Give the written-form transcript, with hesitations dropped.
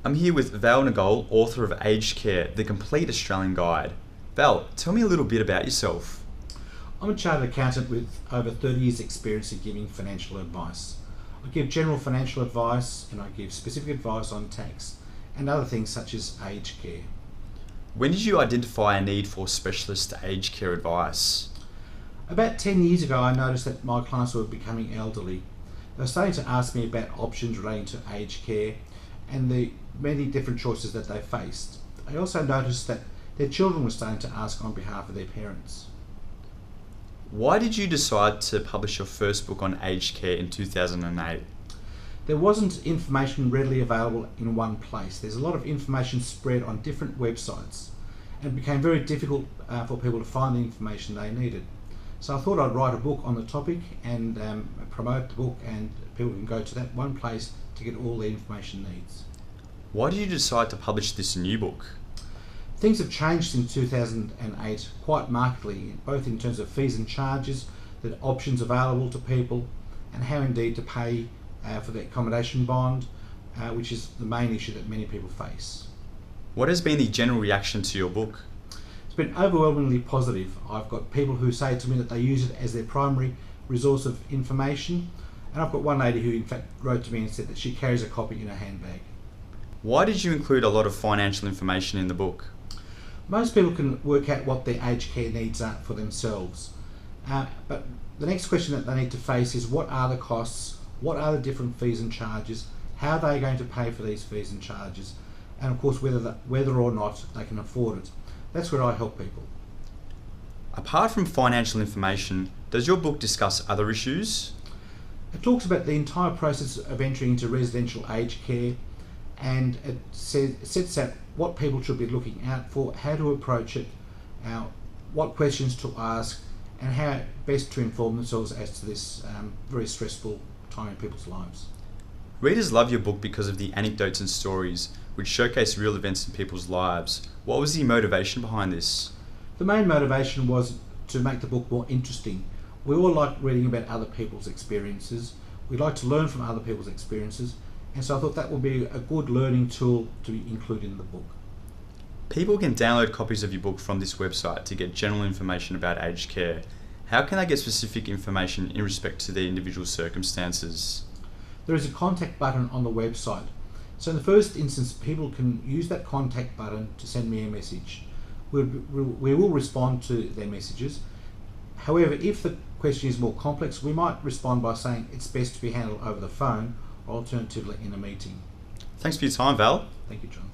I'm here with Val Nigol, author of Aged Care, the complete Australian guide. Val, tell me a little bit about yourself. I'm a chartered accountant with over 30 years experience in giving financial advice. I give general financial advice and I give specific advice on tax and other things such as aged care. When did you identify a need for specialist aged care advice? About 10 years ago I noticed that my clients were becoming elderly. They were starting to ask me about options relating to aged care and the many different choices that they faced. I also noticed that their children were starting to ask on behalf of their parents. Why did you decide to publish your first book on aged care in 2008? There wasn't information readily available in one place. There's a lot of information spread on different websites and it became very difficult for people to find the information they needed. So I thought I'd write a book on the topic and promote the book, and people can go to that one place to get all the information needs. Why did you decide to publish this new book? Things have changed in 2008 quite markedly, both in terms of fees and charges, the options available to people, and how indeed to pay for the accommodation bond, which is the main issue that many people face. What has been the general reaction to your book? It's been overwhelmingly positive. I've got people who say to me that they use it as their primary resource of information, and I've got one lady who in fact wrote to me and said that she carries a copy in her handbag. Why did you include a lot of financial information in the book? Most people can work out what their aged care needs are for themselves, but the next question that they need to face is what are the costs, what are the different fees and charges, how are they going to pay for these fees and charges, and of course whether or not they can afford it. That's where I help people. Apart from financial information, does your book discuss other issues? It talks about the entire process of entering into residential aged care, and it sets out what people should be looking out for, how to approach it, what questions to ask, and how best to inform themselves as to this very stressful time in people's lives. Readers love your book because of the anecdotes and stories which showcase real events in people's lives. What was the motivation behind this? The main motivation was to make the book more interesting. We all like reading about other people's experiences. We like to learn from other people's experiences, and so I thought that would be a good learning tool to include in the book. People can download copies of your book from this website to get general information about aged care. How can they get specific information in respect to their individual circumstances? There is a contact button on the website. So in the first instance, people can use that contact button to send me a message. We will respond to their messages. However, if the question is more complex, we might respond by saying it's best to be handled over the phone or alternatively in a meeting. Thanks for your time, Val. Thank you, John.